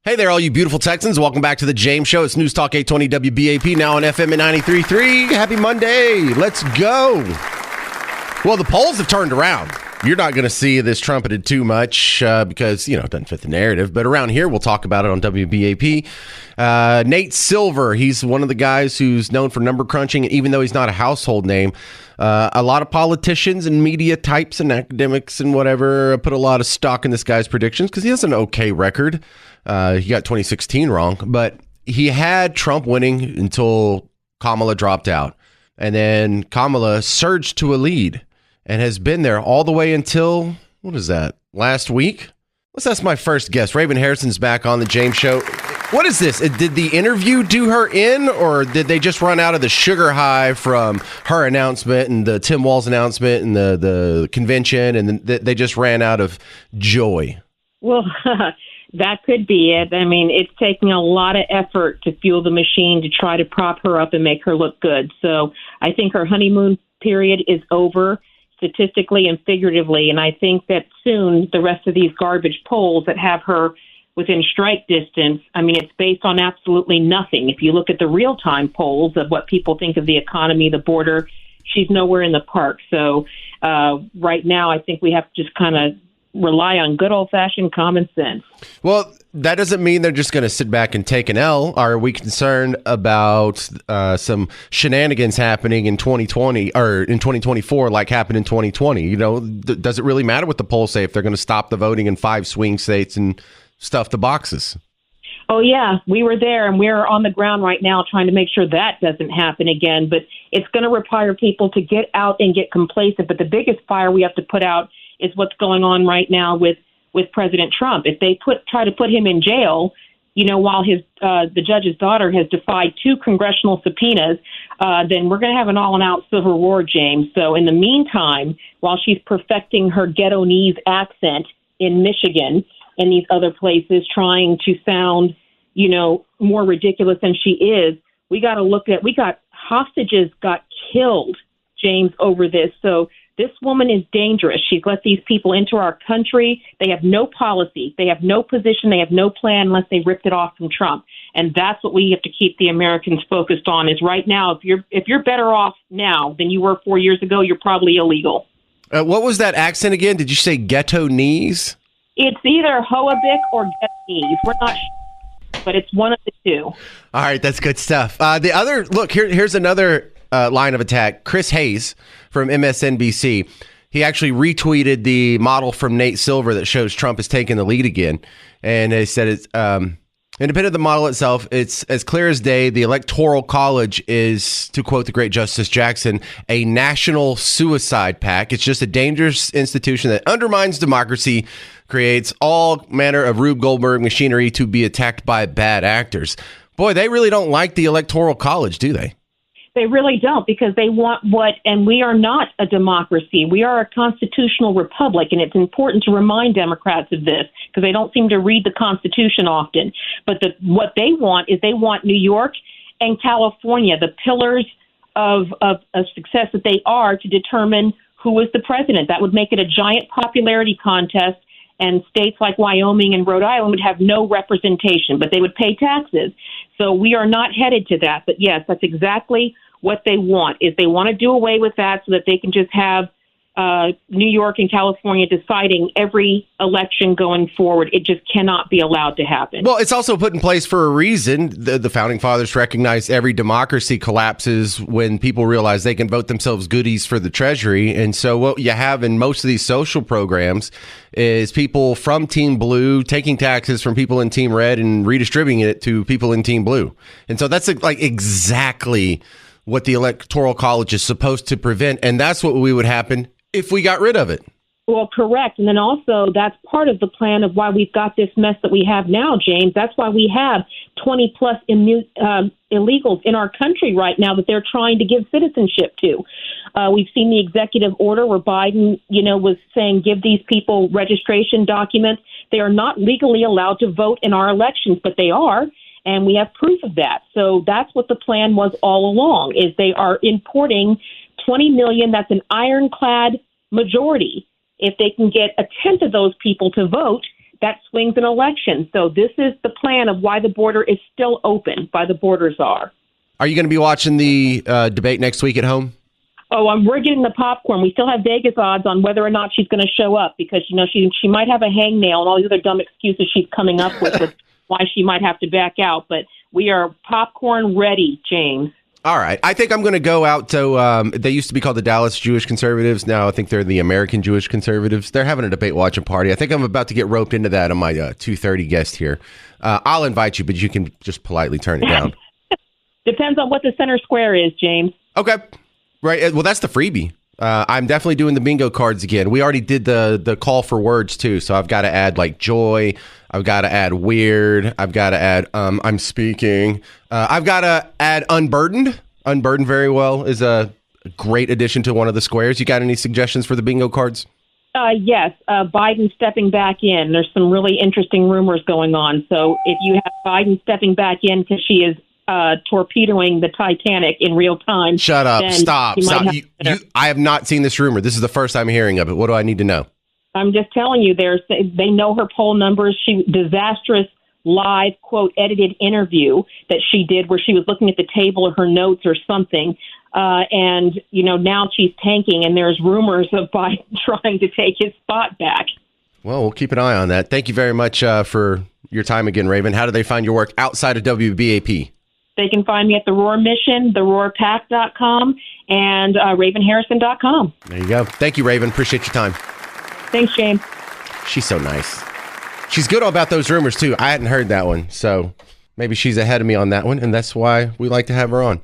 Hey there, all you beautiful Texans. Welcome back to the James Show. It's News Talk 820 WBAP, now on FM at 93.3. Happy Monday. Let's go. Well, the polls have turned around. You're not going to see this trumpeted too much because, it doesn't fit the narrative. But around here, we'll talk about it on WBAP. Nate Silver, he's one of the guys who's known for number crunching, even though he's not a household name. A lot of politicians and media types and academics and whatever put a lot of stock in this guy's predictions because he has an okay record. He got 2016 wrong, but he had Trump winning until Kamala dropped out. And then Kamala surged to a lead and has been there all the way until, last week? That's my first guess. Raven Harrison's back on the James Show. What is this? Did the interview do her in, or did they just run out of the sugar high from her announcement and the Tim Walz announcement and the convention, and they just ran out of joy? Well, that could be it. I mean, it's taking a lot of effort to fuel the machine to try to prop her up and make her look good. So I think her honeymoon period is over, statistically and figuratively, and I think that soon the rest of these garbage polls that have her within strike distance, I mean, it's based on absolutely nothing. If you look at the real-time polls of what people think of the economy, the border, she's nowhere in the park. So right now, I think we have to just kind of rely on good old-fashioned common sense. Well, that doesn't mean they're just going to sit back and take an L. Are we concerned about some shenanigans happening in 2020 or in 2024 like happened in 2020? Does it really matter what the polls say if they're going to stop the voting in 5 swing states and stuff the boxes? Oh, yeah, we were there, and we're on the ground right now trying to make sure that doesn't happen again. But it's going to require people to get out and get complacent. But the biggest fire we have to put out is what's going on right now with President Trump. If they try to put him in jail, while the judge's daughter has defied 2 congressional subpoenas, then we're going to have an all-out civil war, James. So in the meantime, while she's perfecting her ghetto-nese accent in Michigan and these other places, trying to sound, more ridiculous than she is, we got hostages got killed, James, over this. So this woman is dangerous. She's let these people into our country. They have no policy. They have no position. They have no plan unless they ripped it off from Trump. And that's what we have to keep the Americans focused on is right now, if you're better off now than you were 4 years ago, you're probably illegal. What was that accent again? Did you say ghetto knees? It's either Hoabic or ghetto knees. We're not sure, but it's one of the two. All right, that's good stuff. Here's another line of attack. Chris Hayes from MSNBC. He actually retweeted the model from Nate Silver that shows Trump is taking the lead again. And they said it's independent of the model itself, it's as clear as day. The Electoral College is, to quote the great Justice Jackson, a national suicide pact. It's just a dangerous institution that undermines democracy, creates all manner of Rube Goldberg machinery to be attacked by bad actors. Boy, they really don't like the Electoral College, do they? They really don't, because they want and we are not a democracy. We are a constitutional republic, and it's important to remind Democrats of this because they don't seem to read the Constitution often. But what they want is they want New York and California, the pillars of success that they are, to determine who is the president. That would make it a giant popularity contest, and states like Wyoming and Rhode Island would have no representation, but they would pay taxes. So we are not headed to that. But yes, that's exactly what they want, is they want to do away with that so that they can just have New York and California deciding every election going forward. It just cannot be allowed to happen. Well, it's also put in place for a reason. The Founding Fathers recognized every democracy collapses when people realize they can vote themselves goodies for the Treasury. And so what you have in most of these social programs is people from Team Blue taking taxes from people in Team Red and redistributing it to people in Team Blue. And so that's like exactly what the Electoral College is supposed to prevent. And that's what would happen if we got rid of it. Well, correct. And then also that's part of the plan of why we've got this mess that we have now, James. That's why we have 20 plus illegals in our country right now that they're trying to give citizenship to. We've seen the executive order where Biden, was saying give these people registration documents. They are not legally allowed to vote in our elections, but they are. And we have proof of that. So that's what the plan was all along, is they are importing 20 million. That's an ironclad majority. If they can get a tenth of those people to vote, that swings an election. So this is the plan of why the border is still open by the border czar. Are you going to be watching the debate next week at home? Oh, we're getting the popcorn. We still have Vegas odds on whether or not she's going to show up because, she might have a hangnail and all these other dumb excuses she's coming up with why she might have to back out. But we are popcorn ready, James. All right. I think I'm going to go out to, they used to be called the Dallas Jewish Conservatives. Now I think they're the American Jewish Conservatives. They're having a debate watching party. I think I'm about to get roped into that on my 2:30 guest here. I'll invite you, but you can just politely turn it down. Depends on what the center square is, James. Okay. Right. Well, that's the freebie. I'm definitely doing the bingo cards again. We already did the call for words, too. So I've got to add like joy. I've got to add weird. I've got to add I'm speaking. I've got to add unburdened. Unburdened very well is a great addition to one of the squares. You got any suggestions for the bingo cards? Yes. Biden stepping back in. There's some really interesting rumors going on. So if you have Biden stepping back in because she is torpedoing the Titanic in real time. Shut up. Stop. I have not seen this rumor. This is the first time hearing of it. What do I need to know? I'm just telling you, they know her poll numbers. Disastrous live, quote, edited interview that she did where she was looking at the table of her notes or something. And, now she's tanking and there's rumors of Biden trying to take his spot back. Well, we'll keep an eye on that. Thank you very much for your time again, Raven. How do they find your work outside of WBAP? They can find me at the Roar Mission, theroarpack.com, and ravenharrison.com. There you go. Thank you, Raven. Appreciate your time. Thanks, James. She's so nice. She's good about those rumors, too. I hadn't heard that one, so maybe she's ahead of me on that one, and that's why we like to have her on.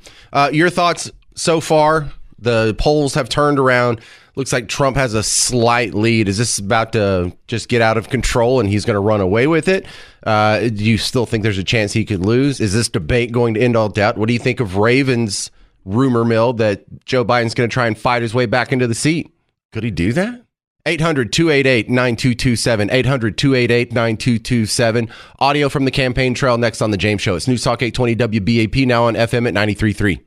Your thoughts so far? The polls have turned around. Looks like Trump has a slight lead. Is this about to just get out of control and he's going to run away with it? Do you still think there's a chance he could lose? Is this debate going to end all doubt? What do you think of Raven's rumor mill that Joe Biden's going to try and fight his way back into the seat? Could he do that? 800-288-9227. 800-288-9227. Audio from the campaign trail next on The James Show. It's News Talk 820 WBAP, now on FM at 93.3.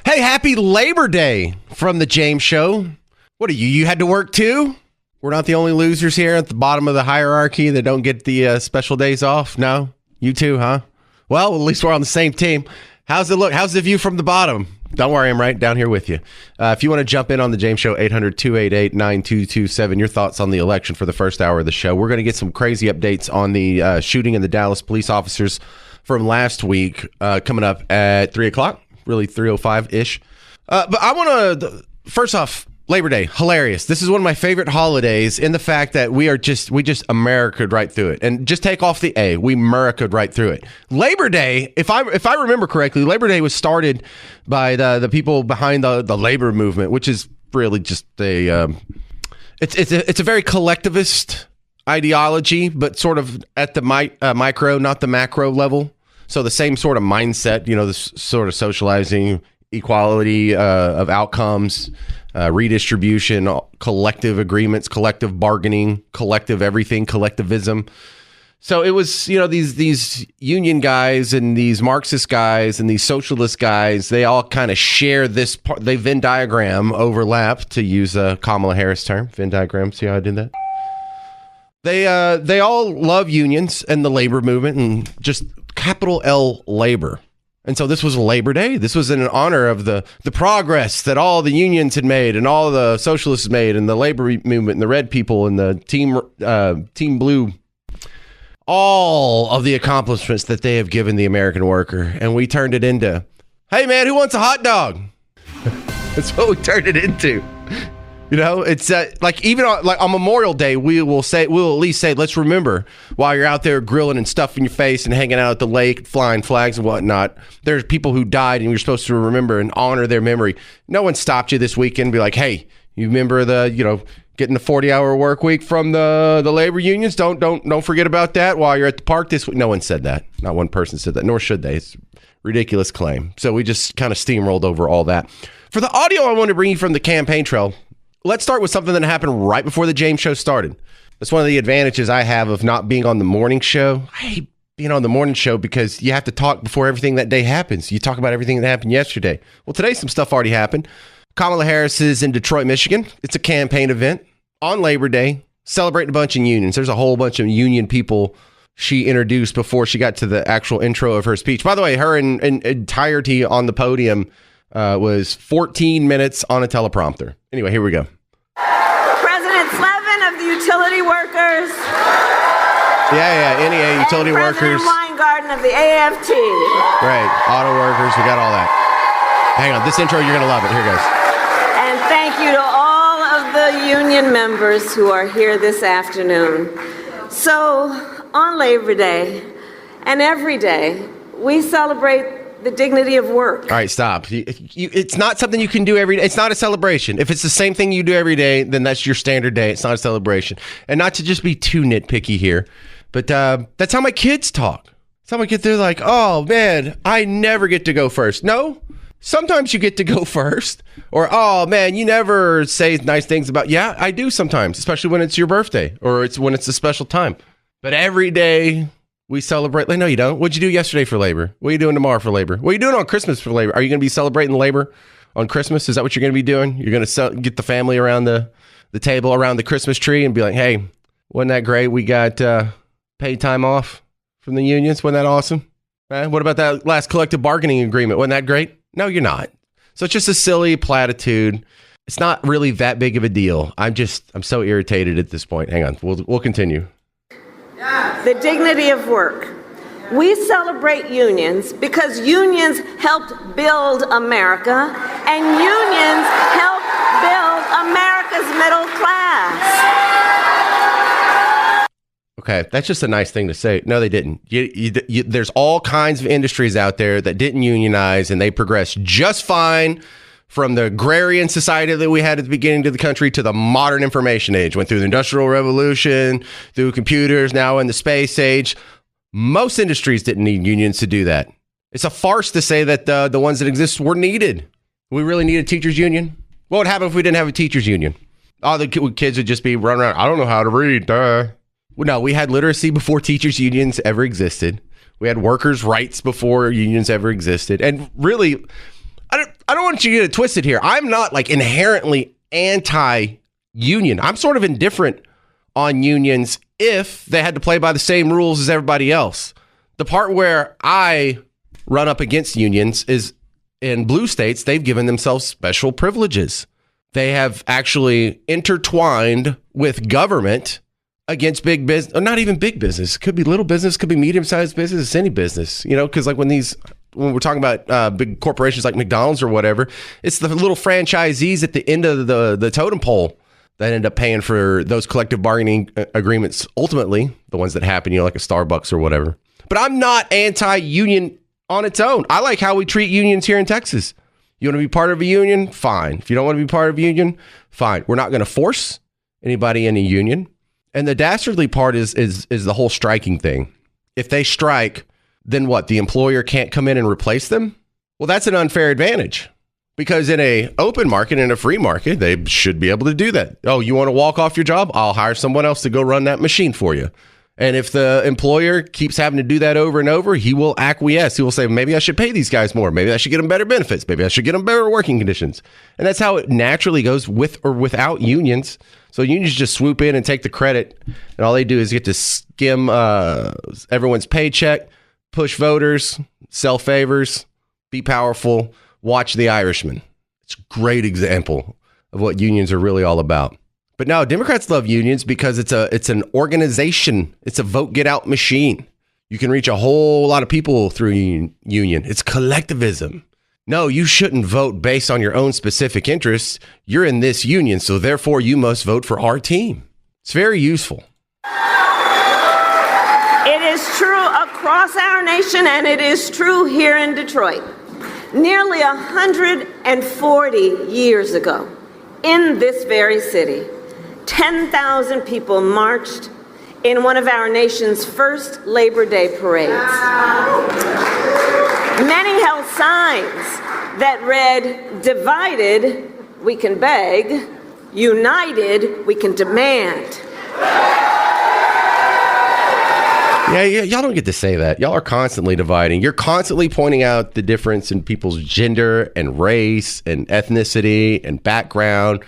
Hey, happy Labor Day from The James Show. What are you? You had to work too? We're not the only losers here at the bottom of the hierarchy that don't get the special days off. No? You too, huh? Well, at least we're on the same team. How's it look? How's the view from the bottom? Don't worry, I'm right down here with you. If you want to jump in on the James Show, 800-288-9227, your thoughts on the election for the first hour of the show. We're going to get some crazy updates on the shooting in the Dallas police officers from last week coming up at 3 o'clock, really 3:05-ish. But I want to, first off, Labor Day, hilarious. This is one of my favorite holidays in the fact that we just America'd right through it. And just take off the A, we America'd right through it. Labor Day, if I remember correctly, Labor Day was started by the people behind the labor movement, which is really just it's a very collectivist ideology, but sort of at the micro, not the macro level. So the same sort of mindset, this sort of socializing, equality of outcomes, redistribution, collective agreements, collective bargaining, collective everything, collectivism. So it was, these union guys and these Marxist guys and these socialist guys, they all kind of share this part. They Venn diagram overlap, to use a Kamala Harris term. Venn diagram. See how I did that? They all love unions and the labor movement and just capital L labor. And so this was Labor Day. This was in honor of the progress that all the unions had made and all the socialists made and the labor movement and the red people and the team blue, all of the accomplishments that they have given the American worker. And we turned it into, hey man, who wants a hot dog? That's what we turned it into. It's like even on Memorial Day, we'll at least say, let's remember while you're out there grilling and stuffing your face and hanging out at the lake, flying flags and whatnot. There's people who died and you're supposed to remember and honor their memory. No one stopped you this weekend and be like, hey, you remember getting the 40-hour work week from the labor unions? Don't forget about that while you're at the park this week. No one said that. Not one person said that, nor should they. It's a ridiculous claim. So we just kind of steamrolled over all that. For the audio I want to bring you from the campaign trail, let's start with something that happened right before the James Show started. That's one of the advantages I have of not being on the morning show. I hate being on the morning show because you have to talk before everything that day happens. You talk about everything that happened yesterday. Well, today some stuff already happened. Kamala Harris is in Detroit, Michigan. It's a campaign event on Labor Day. celebrating a bunch of unions. There's a whole bunch of union people she introduced before she got to the actual intro of her speech. By the way, her in entirety on the podium was 14 minutes on a teleprompter. Anyway, here we go. President Slevin of the utility workers. NEA, utility workers. President Weingarten of the AFT. Right, auto workers, we got all that. Hang on, this intro, you're going to love it. Here goes. And thank you to all of the union members who are here this afternoon. So, on Labor Day and every day, we celebrate the dignity of work. All right, stop. It's not something you can do every day. It's not a celebration. If it's the same thing you do every day, then that's your standard day. It's not a celebration. And not to just be too nitpicky here, but that's how my kids talk. That's how my kids, they're like, oh, man, I never get to go first. No, sometimes you get to go first. Or, oh, man, you never say nice things about, yeah, I do sometimes, especially when it's your birthday or it's when it's a special time. But every day we celebrate. Like, no, you don't. What'd you do yesterday for labor? What are you doing tomorrow for labor? What are you doing on Christmas for labor? Are you going to be celebrating labor on Christmas? Is that what you're going to be doing? You're going to get the family around the table, around the Christmas tree and be like, hey, wasn't that great? We got paid time off from the unions. Wasn't that awesome? What about that last collective bargaining agreement? Wasn't that great? No, you're not. So it's just a silly platitude. It's not really that big of a deal. I'm so irritated at this point. Hang on. We'll continue. The dignity of work. We celebrate unions because unions helped build America, and unions help build America's middle class. Okay, that's just a nice thing to say. No, they didn't. There's all kinds of industries out there that didn't unionize, and they progressed just fine. From the agrarian society that we had at the beginning of the country to the modern information age. Went through the Industrial Revolution, through computers, now in the space age. Most industries didn't need unions to do that. It's a farce to say that the ones that exist were needed. We really need a teachers union? What would happen if we didn't have a teachers union? All the kids would just be running around, I don't know how to read. Well, no, we had literacy before teachers unions ever existed. We had workers' rights before unions ever existed. And really, I don't want you to get it twisted here. I'm not like inherently anti-union. I'm sort of indifferent on unions if they had to play by the same rules as everybody else. The part where I run up against unions is in blue states, they've given themselves special privileges. They have actually intertwined with government against big business, or not even big business. Could be little business, could be medium-sized business, it's any business, because like when we're talking about big corporations like McDonald's or whatever, it's the little franchisees at the end of the totem pole that end up paying for those collective bargaining agreements. Ultimately, the ones that happen, like a Starbucks or whatever. But I'm not anti-union on its own. I like how we treat unions here in Texas. You want to be part of a union? Fine. If you don't want to be part of a union, fine. We're not going to force anybody in a union. And the dastardly part is the whole striking thing. If they strike, then what? The employer can't come in and replace them? Well, that's an unfair advantage because in a open market, in a free market, they should be able to do that. Oh, you want to walk off your job? I'll hire someone else to go run that machine for you. And if the employer keeps having to do that over and over, he will acquiesce. He will say, maybe I should pay these guys more. Maybe I should get them better benefits. Maybe I should get them better working conditions. And that's how it naturally goes with or without unions. So unions just swoop in and take the credit. And all they do is get to skim everyone's paycheck, push voters, sell favors, be powerful, watch The Irishman. It's a great example of what unions are really all about. But no, Democrats love unions because it's an organization. It's a vote get out machine. You can reach a whole lot of people through union. It's collectivism. No, you shouldn't vote based on your own specific interests. You're in this union, so therefore you must vote for our team. It's very useful. It is true across our nation, and it is true here in Detroit. Nearly 140 years ago, in this very city, 10,000 people marched in one of our nation's first Labor Day parades. Many held signs that read, "Divided, we can beg. United, we can demand." Yeah, y'all don't get to say that. Y'all are constantly dividing. You're constantly pointing out the difference in people's gender and race and ethnicity and background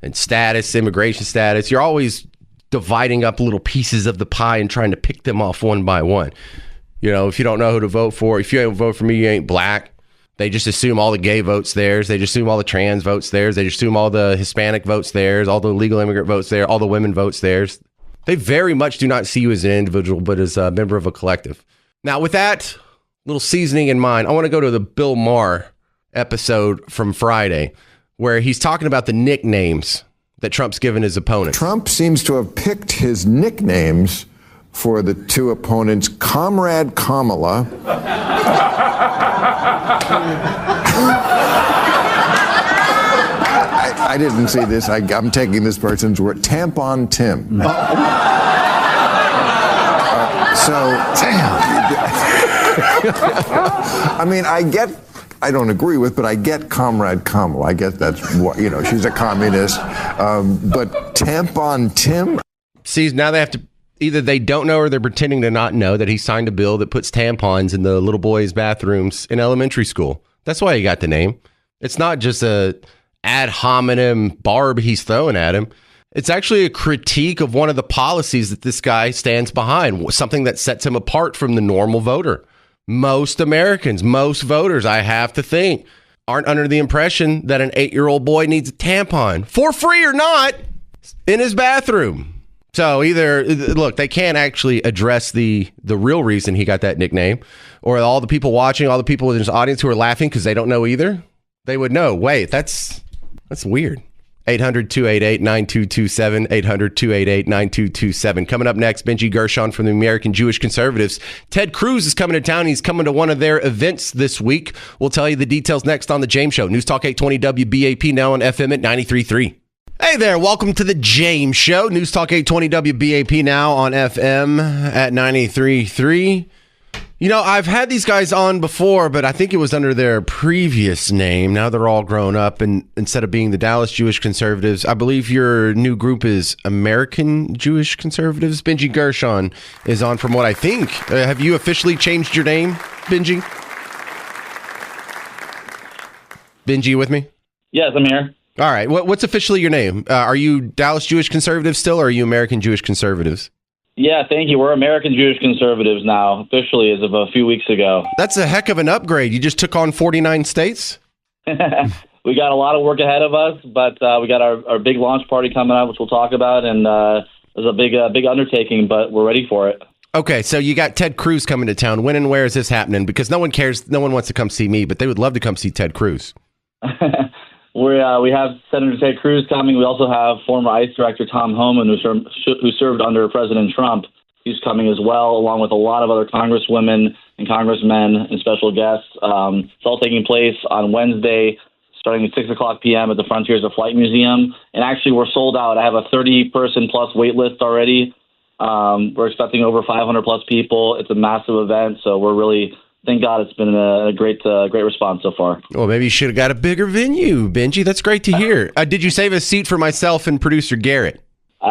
and status, immigration status. You're always dividing up little pieces of the pie and trying to pick them off one by one. You know, if you don't know who to vote for, if you don't vote for me, you ain't black. They just assume all the gay votes theirs. They just assume all the trans votes theirs. They just assume all the Hispanic votes theirs, all the illegal immigrant votes there, all the women votes theirs. They very much do not see you as an individual, but as a member of a collective. Now, with that little seasoning in mind, I want to go to the Bill Maher episode from Friday, where he's talking about the nicknames that Trump's given his opponents. Trump seems to have picked his nicknames for the two opponents, Comrade Kamala. I didn't see this. I'm taking this person's word. Tampon Tim. I mean, I don't agree with, but I get Comrade Kamala. I guess that's what, she's a communist. But Tampon Tim? See, now they have to, either they don't know or they're pretending to not know that he signed a bill that puts tampons in the little boys' bathrooms in elementary school. That's why he got the name. It's not just a ad hominem barb he's throwing at him. It's actually a critique of one of the policies that this guy stands behind, something that sets him apart from the normal voter. Most Americans, most voters, I have to think, aren't under the impression that an 8-year-old boy needs a tampon, for free or not, in his bathroom. So either, look, they can't actually address the real reason he got that nickname, or all the people watching, all the people in his audience who are laughing because they don't know either. They would know, wait, that's weird. 800-288-9227, 800-288-9227. Coming up next, Benji Gershon from the American Jewish Conservatives. Ted Cruz is coming to town. He's coming to one of their events this week. We'll tell you the details next on The James Show. News Talk 820 WBAP, now on FM at 93.3. Hey there, welcome to The James Show. News Talk 820 WBAP, now on FM at 93.3. You know, I've had these guys on before, but I think it was under their previous name. Now they're all grown up, and instead of being the Dallas Jewish Conservatives, I believe your new group is American Jewish Conservatives. Benji Gershon is on from what I think. Have you officially changed your name, Benji? Benji, you with me? Yes, I'm here. All right. What's officially your name? Are you Dallas Jewish Conservatives still, or are you American Jewish Conservatives? Yeah, thank you. We're American Jewish Conservatives now, officially as of a few weeks ago. That's a heck of an upgrade. You just took on 49 states? We got a lot of work ahead of us, but we got our big launch party coming up, which we'll talk about, and it's a big undertaking, but we're ready for it. Okay, so you got Ted Cruz coming to town. When and where is this happening? Because no one cares. No one wants to come see me, but they would love to come see Ted Cruz. We have Senator Ted Cruz coming. We also have former ICE Director Tom Homan, who served under President Trump. He's coming as well, along with a lot of other congresswomen and congressmen and special guests. It's all taking place on Wednesday, starting at 6 o'clock p.m. at the Frontiers of Flight Museum. And actually, we're sold out. I have a 30-person plus wait list already. We're expecting over 500 plus people. It's a massive event, so we're really... Thank God it's been a great response so far. Well, maybe you should have got a bigger venue, Benji. That's great to hear. Did you save a seat for myself and producer Garrett?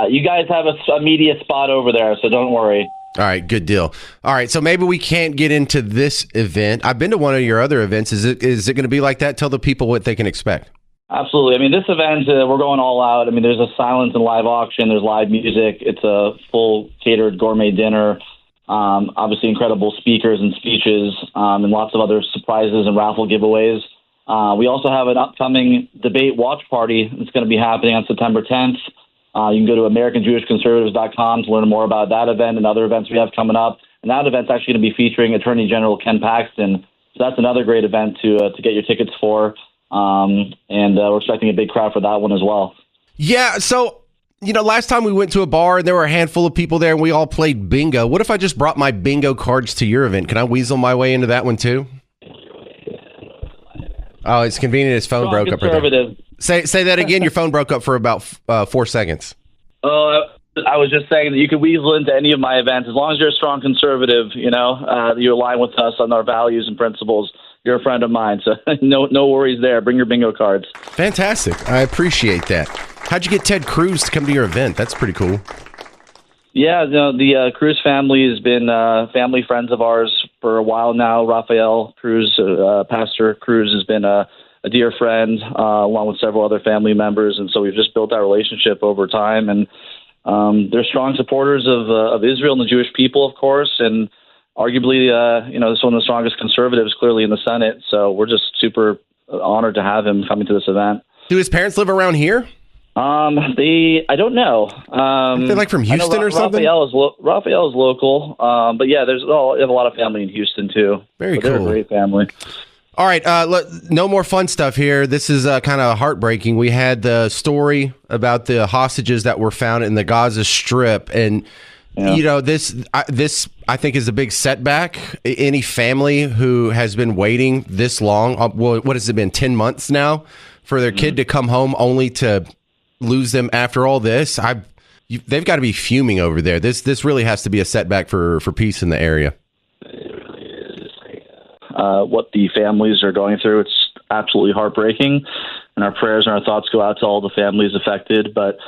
You guys have a media spot over there, so don't worry. All right, good deal. All right, so maybe we can't get into this event. I've been to one of your other events. Is it going to be like that? Tell the people what they can expect. Absolutely. I mean, this event, we're going all out. I mean, there's a silent and live auction. There's live music. It's a full catered gourmet dinner. Obviously incredible speakers and speeches, and lots of other surprises and raffle giveaways. We also have an upcoming debate watch party that's going to be happening on September 10th. You can go to AmericanJewishConservatives.com to learn more about that event and other events we have coming up. And that event's actually going to be featuring Attorney General Ken Paxton. So that's another great event to get your tickets for. And we're expecting a big crowd for that one as well. Yeah, so... You know, last time we went to a bar and there were a handful of people there and we all played bingo. What if I just brought my bingo cards to your event? Can I weasel my way into that one too? Oh, it's convenient. His phone broke up. Right there. Say that again. Your phone broke up for about 4 seconds. Oh, I was just saying that you could weasel into any of my events as long as you're a strong conservative. You know, you align with us on our values and principles. You're a friend of mine, so no worries there. Bring your bingo cards. Fantastic. I appreciate that. How'd you get Ted Cruz to come to your event? That's pretty cool. Yeah, the Cruz family has been family friends of ours for a while now. Rafael Cruz, Pastor Cruz, has been a dear friend, along with several other family members, and so we've just built that relationship over time. And they're strong supporters of Israel and the Jewish people, of course, and arguably, it's one of the strongest conservatives clearly in the Senate. So we're just super honored to have him coming to this event. Do his parents live around here? I don't know. They're like from Houston or something? Raphael is local. But yeah, they have a lot of family in Houston too. Very cool. They're a great family. All right. No more fun stuff here. This is kind of heartbreaking. We had the story about the hostages that were found in the Gaza Strip. And, this I think is a big setback. Any family who has been waiting this long, what has it been, 10 months now, for their kid to come home only to lose them after all this? They've got to be fuming over there. This really has to be a setback for peace in the area. It really is. What the families are going through, it's absolutely heartbreaking, and our prayers and our thoughts go out to all the families affected. But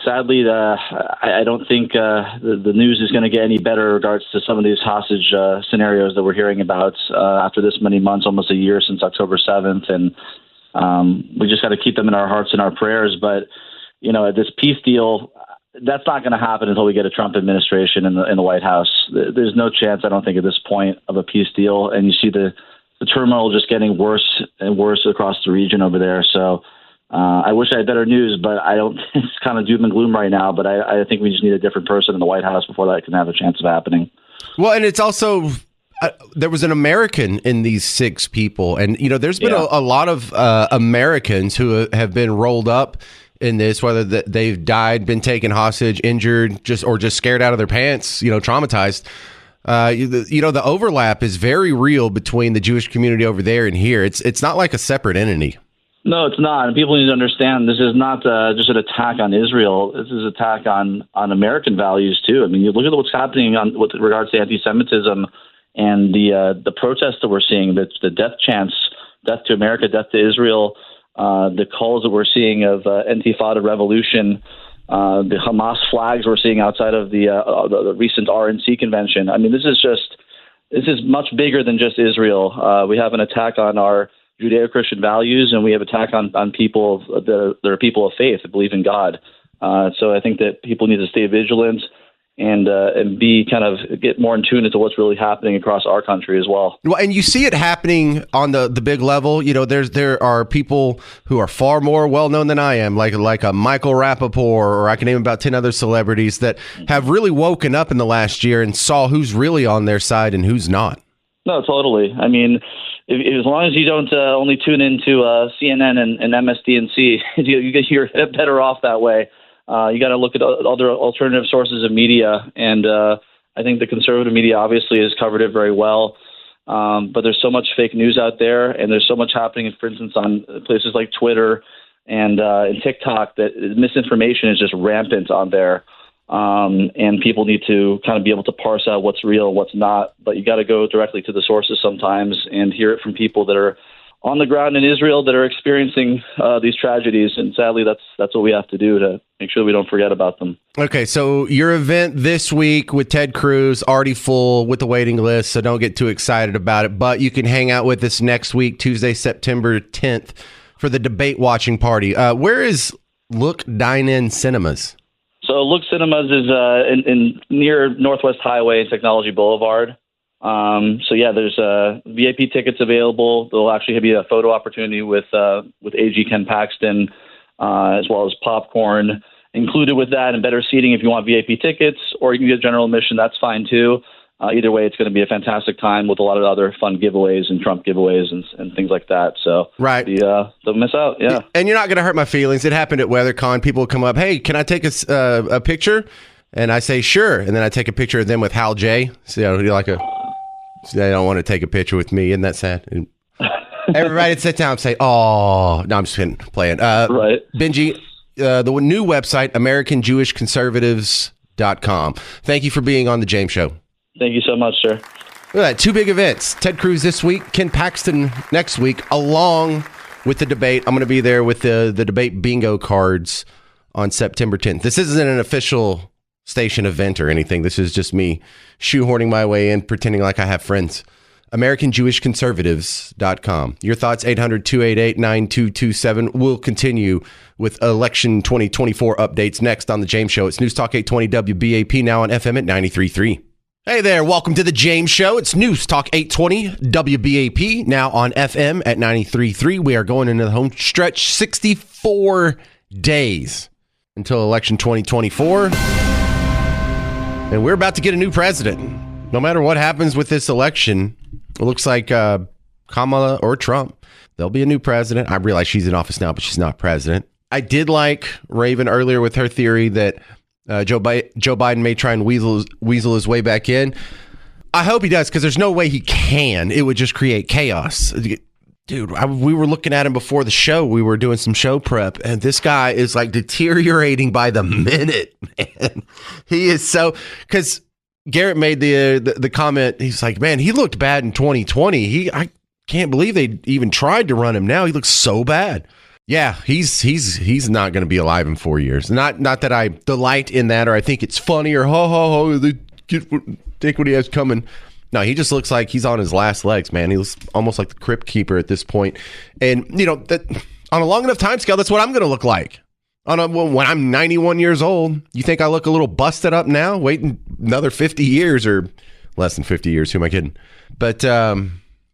sadly, I don't think the news is going to get any better in regards to some of these hostage scenarios that we're hearing about after this many months, almost a year since October 7th. And we just got to keep them in our hearts and our prayers. But, this peace deal, that's not going to happen until we get a Trump administration in the White House. There's no chance, I don't think, at this point of a peace deal. And you see the turmoil just getting worse and worse across the region over there. So I wish I had better news, but I don't. It's kind of doom and gloom right now. But I think we just need a different person in the White House before that can have a chance of happening. Well, and it's also there was an American in these 6 people, and there's been a lot of Americans who have been rolled up in this, whether they've died, been taken hostage, injured, just scared out of their pants, traumatized. The overlap is very real between the Jewish community over there and here. It's not like a separate entity. No, it's not. And people need to understand this is not just an attack on Israel. This is an attack on American values, too. I mean, you look at what's happening with regards to anti-Semitism and the protests that we're seeing, the death chants, death to America, death to Israel, the calls that we're seeing of Intifada revolution, the Hamas flags we're seeing outside of the recent RNC convention. I mean, this is much bigger than just Israel. We have an attack on our Judeo-Christian values, and we have attack on people that are people of faith that believe in God. So I think that people need to stay vigilant and be kind of get more in tune into what's really happening across our country as well. Well, and you see it happening on the big level. There are people who are far more well known than I am, like a Michael Rappaport, or I can name about 10 other celebrities that have really woken up in the last year and saw who's really on their side and who's not. No, totally. I mean, as long as you don't only tune into CNN and MSDNC, you're better off that way. You got to look at other alternative sources of media, and I think the conservative media obviously has covered it very well. But there's so much fake news out there, and there's so much happening, for instance, on places like Twitter and TikTok, that misinformation is just rampant on there. And people need to kind of be able to parse out what's real, what's not. But you got to go directly to the sources sometimes and hear it from people that are on the ground in Israel that are experiencing these tragedies. And sadly, that's what we have to do to make sure we don't forget about them. Okay, so your event this week with Ted Cruz, already full with the waiting list, so don't get too excited about it. But you can hang out with us next week, Tuesday, September 10th, for the debate watching party. Where is Look Dine-In Cinemas? So Look Cinemas is in near Northwest Highway and Technology Boulevard. So yeah, there's VIP tickets available. There'll actually be a photo opportunity with AG Ken Paxton, as well as popcorn included with that, and better seating if you want VIP tickets, or you can get general admission. That's fine too. Either way, it's going to be a fantastic time with a lot of other fun giveaways and Trump giveaways and things like that. So right, don't miss out. Yeah, and you're not going to hurt my feelings. It happened at WeatherCon. People would come up, hey, can I take a picture? And I say sure, and then I take a picture of them with Hal J. So you're like they don't want to take a picture with me. Isn't that sad? And everybody would sit down and say, oh, no, I'm just kidding, playing. Right. Benji, the new website, AmericanJewishConservatives.com. Thank you for being on the James Show. Thank you so much, sir. Look at that. 2 big events. Ted Cruz this week, Ken Paxton next week, along with the debate. I'm going to be there with the debate bingo cards on September 10th. This isn't an official station event or anything. This is just me shoehorning my way in, pretending like I have friends. AmericanJewishConservatives.com. Your thoughts, 800-288-9227. We'll continue with election 2024 updates next on The James Show. It's News Talk 820 WBAP, now on FM at 93.3. Hey there, welcome to The James Show. It's News Talk 820 WBAP, now on FM at 93.3. We are going into the home stretch, 64 days until election 2024. And we're about to get a new president. No matter what happens with this election, it looks like Kamala or Trump, there'll be a new president. I realize she's in office now, but she's not president. I did like Raven earlier with her theory that Joe Biden may try and weasel his way back in. I hope he does, because there's no way he can. It would just create chaos. Dude, we were looking at him before the show. We were doing some show prep, and this guy is like deteriorating by the minute, man. He is so... Because Garrett made the comment, he's like, man, he looked bad in 2020. I can't believe they even tried to run him now. He looks so bad. Yeah, he's not going to be alive in 4 years. Not that I delight in that, or I think it's funny, or they take what he has coming. No, he just looks like he's on his last legs, man. He looks almost like the Crypt Keeper at this point. And, you know, that on a long enough time scale, that's what I'm going to look like. When I'm 91 years old. You think I look a little busted up now? Waiting another 50 years, or less than 50 years. Who am I kidding? But,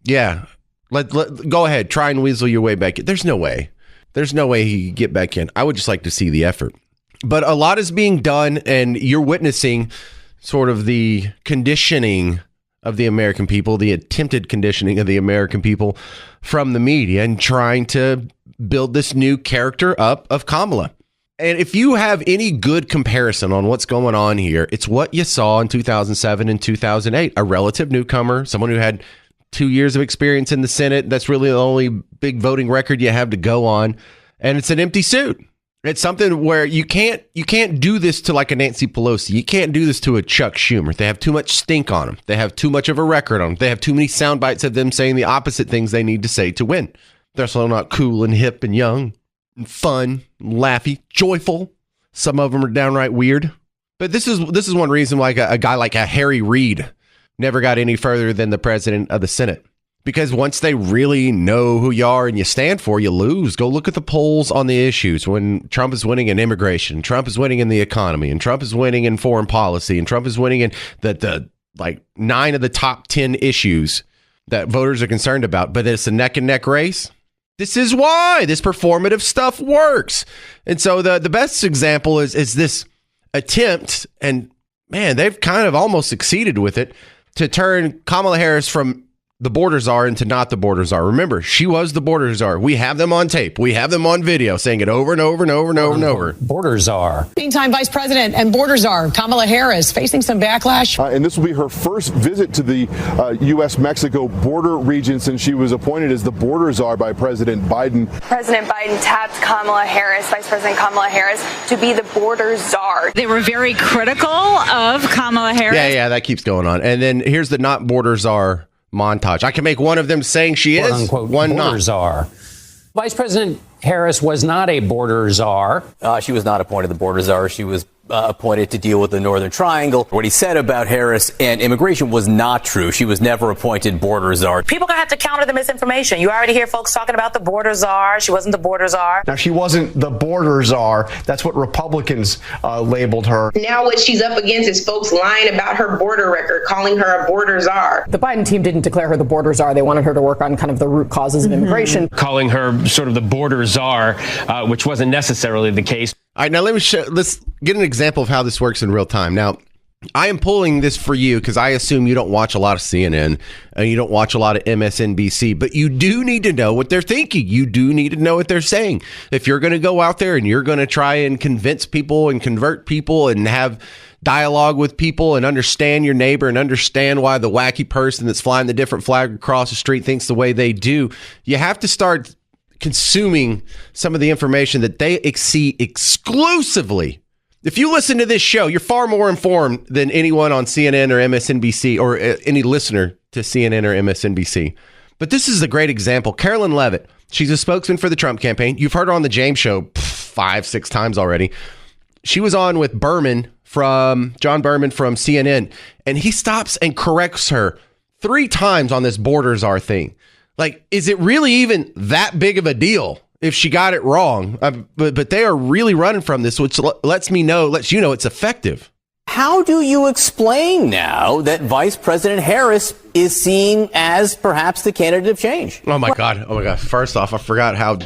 yeah, go ahead. Try and weasel your way back in. There's no way. There's no way he could get back in. I would just like to see the effort. But a lot is being done, and you're witnessing sort of the conditioning of the American people, the attempted conditioning of the American people from the media, and trying to build this new character up of Kamala. And if you have any good comparison on what's going on here, it's what you saw in 2007 and 2008, a relative newcomer, someone who had 2 years of experience in the Senate. That's really the only big voting record you have to go on. And it's an empty suit. It's something where you can't do this to like a Nancy Pelosi. You can't do this to a Chuck Schumer. They have too much stink on them. They have too much of a record on them. They have too many sound bites of them saying the opposite things they need to say to win. They're also not cool and hip and young and fun, and laughy, joyful. Some of them are downright weird. But this is one reason why a guy like a Harry Reid never got any further than the president of the Senate. Because once they really know who you are and you stand for, you lose. Go look at the polls on the issues. When Trump is winning in immigration, Trump is winning in the economy, and Trump is winning in foreign policy, and Trump is winning in the like 9 of the top 10 issues that voters are concerned about. But it's a neck and neck race. This is why this performative stuff works. And so the best example is this attempt, and man, they've kind of almost succeeded with it, to turn Kamala Harris from the border czar into not the border czar. Remember, she was the border czar. We have them on tape. We have them on video saying it over and over and over and over and over. Border czar. Meantime, Vice President and border czar Kamala Harris facing some backlash. And this will be her first visit to the U.S.-Mexico border region since she was appointed as the border czar by President Biden. President Biden tapped Kamala Harris, Vice President Kamala Harris, to be the border czar. They were very critical of Kamala Harris. Yeah, that keeps going on. And then here's the not border czar montage. I can make one of them saying she is, unquote, one border not. czar. Vice President Harris was not a border czar. She was not appointed the border czar. She was appointed to deal with the Northern Triangle. What he said about Harris and immigration was not true. She was never appointed border czar. People gonna have to counter the misinformation. You already hear folks talking about the border czar. She wasn't the border czar. Now, she wasn't the border czar. That's what Republicans labeled her. Now what she's up against is folks lying about her border record, calling her a border czar. The Biden team didn't declare her the border czar. They wanted her to work on kind of the root causes of immigration. Calling her sort of the border czar, which wasn't necessarily the case. All right, now let's get an example of how this works in real time. Now, I am pulling this for you because I assume you don't watch a lot of CNN and you don't watch a lot of MSNBC, but you do need to know what they're thinking. You do need to know what they're saying. If you're going to go out there and you're going to try and convince people and convert people and have dialogue with people and understand your neighbor and understand why the wacky person that's flying the different flag across the street thinks the way they do, you have to start consuming some of the information that they see exclusively. If you listen to this show, you're far more informed than anyone on CNN or MSNBC or any listener to CNN or MSNBC. But this is a great example. Carolyn Leavitt, she's a spokesman for the Trump campaign. You've heard her on the James Show 5-6 times already. She was on with John Berman from CNN, and he stops and corrects her 3 times on this border czar thing. Like, is it really even that big of a deal if she got it wrong? But they are really running from this, which lets you know it's effective. How do you explain now that Vice President Harris is seen as perhaps the candidate of change? Oh my God. First off, I forgot how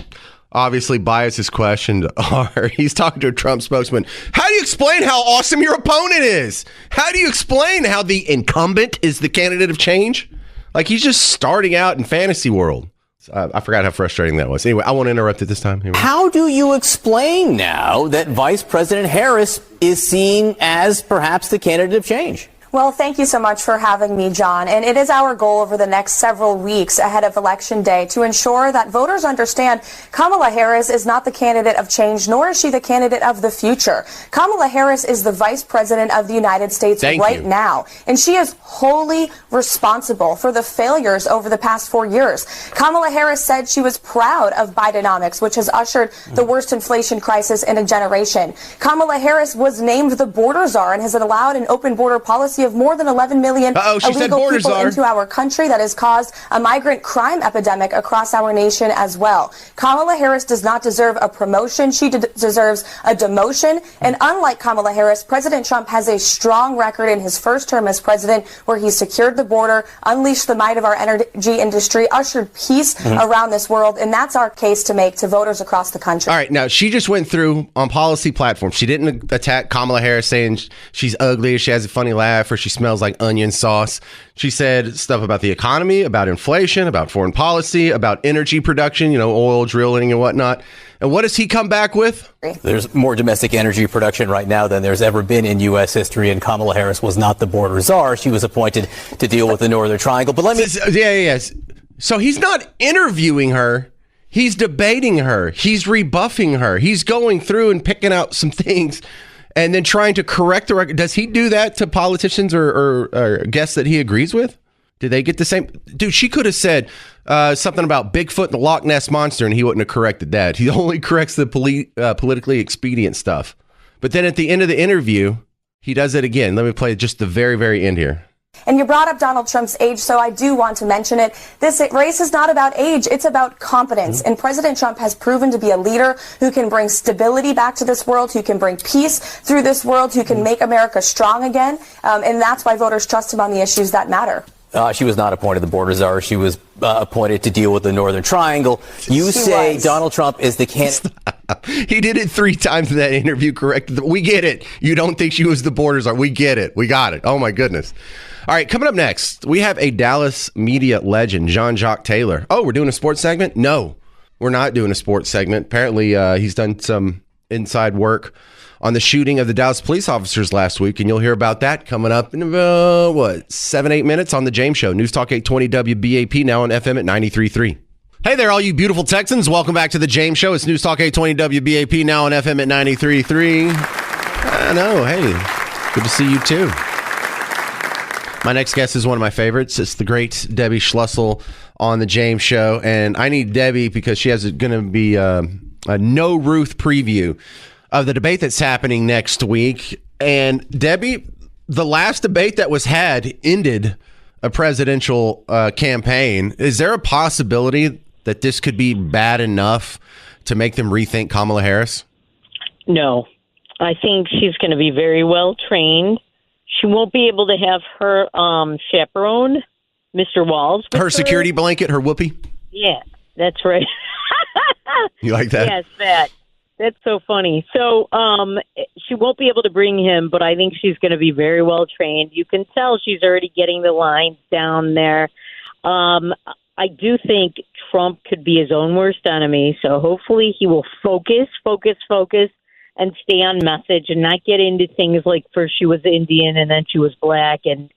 obviously biased his questions are. He's talking to a Trump spokesman. How do you explain how awesome your opponent is? How do you explain how the incumbent is the candidate of change? Like, he's just starting out in fantasy world. I forgot how frustrating that was. Anyway, I won't interrupt it this time. How do you explain now that Vice President Harris is seen as perhaps the candidate of change? Well, thank you so much for having me, John. And it is our goal over the next several weeks ahead of Election Day to ensure that voters understand Kamala Harris is not the candidate of change, nor is she the candidate of the future. Kamala Harris is the Vice President of the United States now, and she is wholly responsible for the failures over the past 4 years. Kamala Harris said she was proud of Bidenomics, which has ushered the worst inflation crisis in a generation. Kamala Harris was named the border czar and has allowed an open border policy of more than 11 million illegal people into our country that has caused a migrant crime epidemic across our nation as well. Kamala Harris does not deserve a promotion. She deserves a demotion. And unlike Kamala Harris, President Trump has a strong record in his first term as president where he secured the border, unleashed the might of our energy industry, ushered peace around this world. And that's our case to make to voters across the country. All right. Now, she just went through on policy platforms. She didn't attack Kamala Harris saying she's ugly, she has a funny laugh, or she smells like onion sauce. She said stuff about the economy, about inflation, about foreign policy, about energy production, oil drilling and whatnot. And what does he come back with? There's more domestic energy production right now than there's ever been in U.S. history, and Kamala Harris was not the border czar. She was appointed to deal with the Northern Triangle. But let me... Yes. So he's not interviewing her. He's debating her. He's rebuffing her. He's going through and picking out some things and then trying to correct the record. Does he do that to politicians or guests that he agrees with? Do they get the same? Dude, she could have said something about Bigfoot and the Loch Ness Monster, and he wouldn't have corrected that. He only corrects the politically expedient stuff. But then at the end of the interview, he does it again. Let me play just the very, very end here. And you brought up Donald Trump's age, so I do want to mention it. This race is not about age, it's about competence. And President Trump has proven to be a leader who can bring stability back to this world, who can bring peace through this world, who can make America strong again. And that's why voters trust him on the issues that matter. She was not appointed the border czar. She was appointed to deal with the Northern Triangle. You say Donald Trump is the candidate. He did it 3 times in that interview, correct? We get it. You don't think she was the border czar. We get it. We got it. Oh, my goodness. All right, coming up next, we have a Dallas media legend, Jean-Jacques Taylor. Oh, we're doing a sports segment? No, we're not doing a sports segment. Apparently, he's done some inside work on the shooting of the Dallas police officers last week, and you'll hear about that coming up in about, 7-8 minutes on The James Show. News Talk 820 WBAP, now on FM at 93.3. Hey there, all you beautiful Texans. Welcome back to The James Show. It's News Talk 820 WBAP, now on FM at 93.3. I know, hey, good to see you too. My next guest is one of my favorites. It's the great Debbie Schlussel on The James Show. And I need Debbie because she has going to be a No Ruth preview of the debate that's happening next week. And Debbie, the last debate that was had ended a presidential campaign. Is there a possibility that this could be bad enough to make them rethink Kamala Harris? No. I think she's going to be very well trained. She won't be able to have her chaperone, Mr. Walls. Her security blanket, her whoopee? Yeah, that's right. You like that? Yes, that. That's so funny. So she won't be able to bring him, but I think she's going to be very well trained. You can tell she's already getting the lines down there. I do think Trump could be his own worst enemy, so hopefully he will focus, and stay on message and not get into things like first she was Indian and then she was black and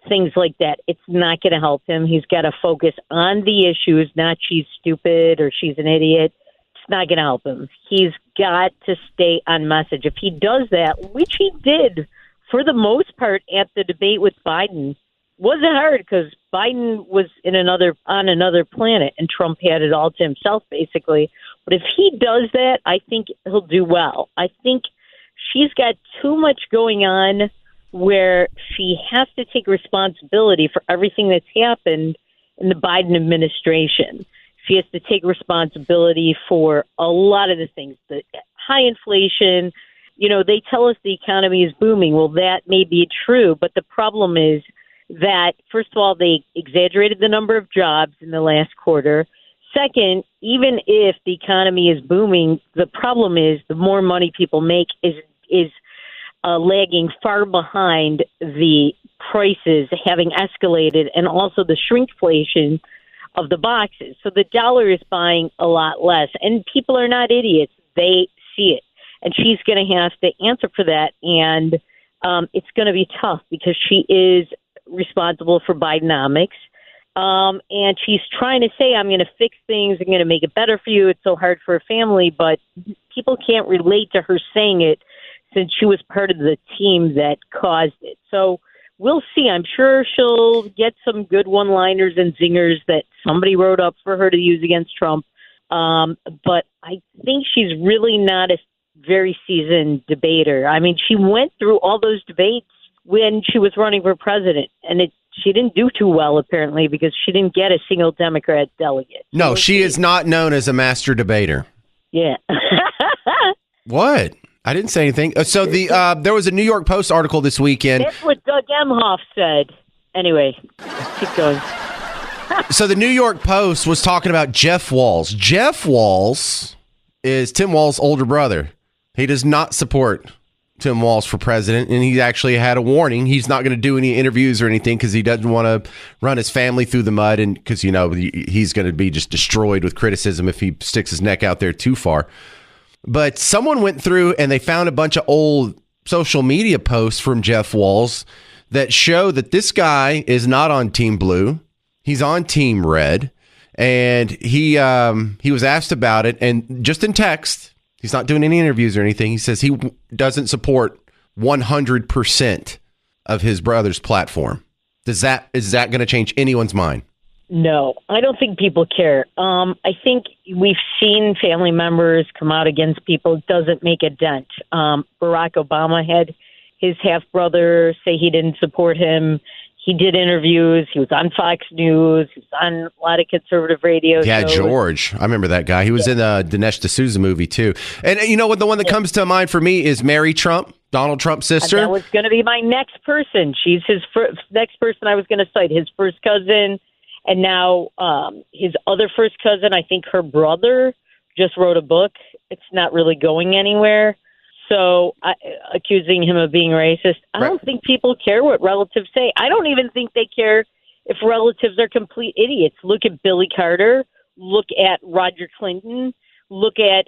things like that. It's not going to help him. He's got to focus on the issues, not she's stupid or she's an idiot. It's not going to help him. He's got to stay on message. If he does that, which he did for the most part at the debate with Biden, wasn't hard because Biden was on another planet and Trump had it all to himself, basically. But if he does that, I think he'll do well. I think she's got too much going on where she has to take responsibility for everything that's happened in the Biden administration. She has to take responsibility for a lot of the things, the high inflation. You know, they tell us the economy is booming. Well, that may be true, but the problem is that, first of all, they exaggerated the number of jobs in the last quarter. Second, even if the economy is booming, the problem is the more money people make is lagging far behind the prices having escalated, and also the shrinkflation of the boxes. So the dollar is buying a lot less, and people are not idiots. They see it, and she's going to have to answer for that, and it's going to be tough because she is responsible for Bidenomics. And she's trying to say, I'm going to fix things. I'm going to make it better for you. It's so hard for a family. But people can't relate to her saying it since she was part of the team that caused it. So we'll see. I'm sure she'll get some good one-liners and zingers that somebody wrote up for her to use against Trump. But I think she's really not a very seasoned debater. I mean, she went through all those debates when she was running for president, and she didn't do too well, apparently, because she didn't get a single Democrat delegate. No, she is not known as a master debater. Yeah. What? I didn't say anything. So there was a New York Post article this weekend. That's what Doug Emhoff said. Anyway, keep going. So the New York Post was talking about Jeff Walz. Jeff Walz is Tim Walz's older brother. He does not support Tim Walz for president, and he actually had a warning. He's not going to do any interviews or anything because he doesn't want to run his family through the mud, and because, you know, he's going to be just destroyed with criticism if he sticks his neck out there too far. But someone went through and they found a bunch of old social media posts from Jeff Walz that show that this guy is not on Team Blue. He's on Team Red, and he was asked about it, and just in text, he's not doing any interviews or anything. He says he doesn't support 100% of his brother's platform. Is that going to change anyone's mind? No, I don't think people care. I think we've seen family members come out against people. It doesn't make a dent. Barack Obama had his half-brother say he didn't support him. He did interviews. He was on Fox News. He was on a lot of conservative radio shows. Yeah, George. I remember that guy. He was in the Dinesh D'Souza movie, too. And you know what? The one that comes to mind for me is Mary Trump, Donald Trump's sister. That was going to be my next person. She's his next person I was going to cite, his first cousin. And now his other first cousin, I think her brother, just wrote a book. It's not really going anywhere. So accusing him of being racist, I don't think people care what relatives say. I don't even think they care if relatives are complete idiots. Look at Billy Carter. Look at Roger Clinton. Look at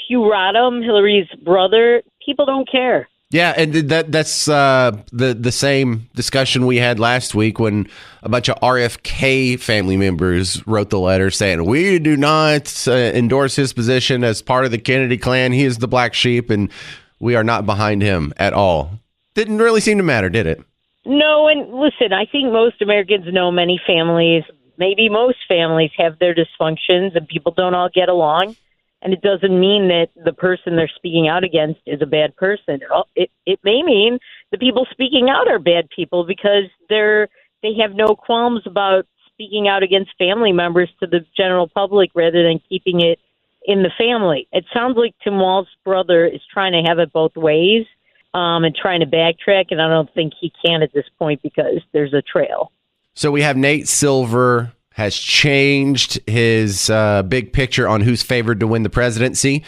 Hugh Rodham, Hillary's brother. People don't care. Yeah, and that's the same discussion we had last week when a bunch of RFK family members wrote the letter saying, we do not endorse his position as part of the Kennedy clan. He is the black sheep, and we are not behind him at all. Didn't really seem to matter, did it? No, and listen, I think most Americans know many families, maybe most families have their dysfunctions and people don't all get along. And it doesn't mean that the person they're speaking out against is a bad person. It may mean the people speaking out are bad people because they have no qualms about speaking out against family members to the general public rather than keeping it in the family. It sounds like Tim Walz's brother is trying to have it both ways and trying to backtrack, and I don't think he can at this point because there's a trail. So we have Nate Silver has changed his big picture on who's favored to win the presidency.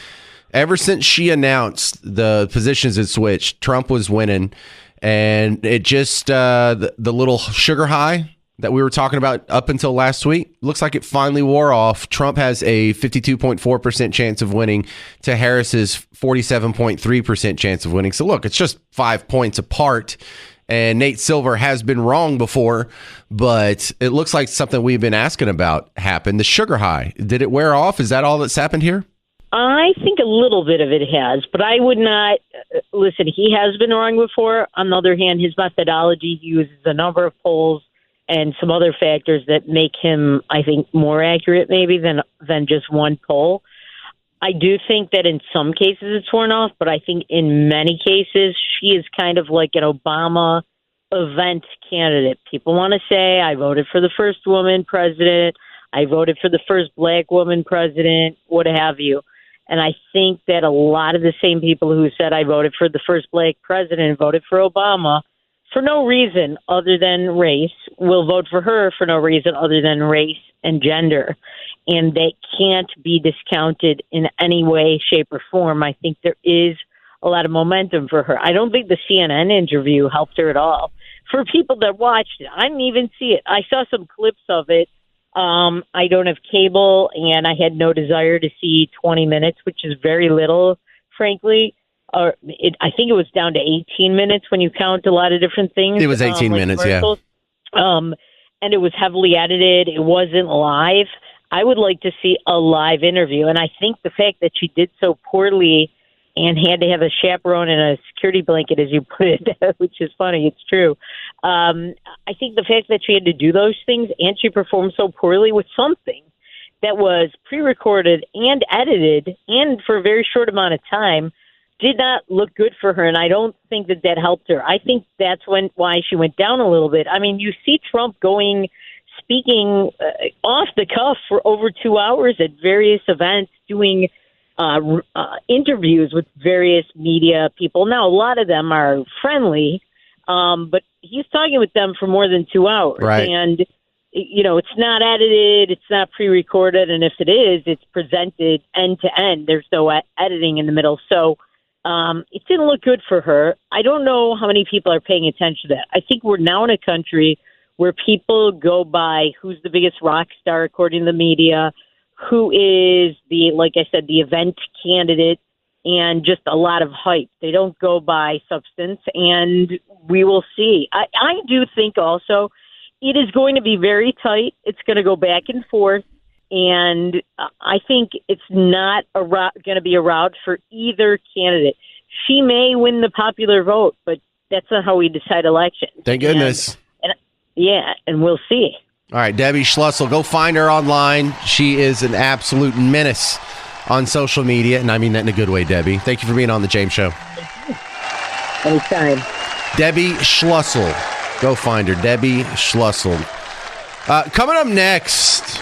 Ever since she announced the positions had switched, Trump was winning, and it just the little sugar high that we were talking about up until last week looks like it finally wore off. Trump has a 52.4% chance of winning to Harris's 47.3% chance of winning. So look, it's just 5 points apart. And Nate Silver has been wrong before, but it looks like something we've been asking about happened. The sugar high, did it wear off? Is that all that's happened here? I think a little bit of it has, but I would not listen. He has been wrong before. On the other hand, his methodology, he uses a number of polls and some other factors that make him, I think, more accurate maybe than just one poll. I do think that in some cases it's worn off, but I think in many cases she is kind of like an Obama event candidate. People want to say, I voted for the first woman president, I voted for the first black woman president, what have you. And I think that a lot of the same people who said I voted for the first black president voted for Obama for no reason other than race will vote for her for no reason other than race and gender. And they can't be discounted in any way, shape, or form. I think there is a lot of momentum for her. I don't think the CNN interview helped her at all. For people that watched it, I didn't even see it. I saw some clips of it. I don't have cable, and I had no desire to see 20 minutes, which is very little, frankly. I think it was down to 18 minutes when you count a lot of different things. It was 18 minutes, yeah. And it was heavily edited. It wasn't live. I would like to see a live interview. And I think the fact that she did so poorly and had to have a chaperone and a security blanket, as you put it, which is funny, it's true. I think the fact that she had to do those things and she performed so poorly with something that was pre-recorded and edited and for a very short amount of time did not look good for her, and I don't think that helped her. I think that's why she went down a little bit. I mean, you see Trump speaking off the cuff for over 2 hours at various events, doing interviews with various media people. Now, a lot of them are friendly, but he's talking with them for more than 2 hours. Right. And, it's not edited, it's not pre-recorded, and if it is, it's presented end to end. There's no editing in the middle. So it didn't look good for her. I don't know how many people are paying attention to that. I think we're now in a country where people go by who's the biggest rock star according to the media, who is like I said, the event candidate, and just a lot of hype. They don't go by substance, and we will see. I do think also it is going to be very tight. It's going to go back and forth, and I think it's not going to be a rout for either candidate. She may win the popular vote, but that's not how we decide elections. Thank goodness. And we'll see. All right, Debbie Schlussel, go find her online. She is an absolute menace on social media, and I mean that in a good way, Debbie. Thank you for being on the James Show. Anytime. Debbie Schlussel. Go find her, Debbie Schlussel. Coming up next,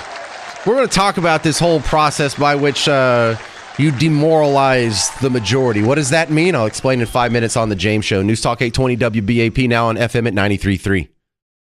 we're going to talk about this whole process by which you demoralize the majority. What does that mean? I'll explain in 5 minutes on the James Show. News Talk 820 WBAP, now on FM at 93.3.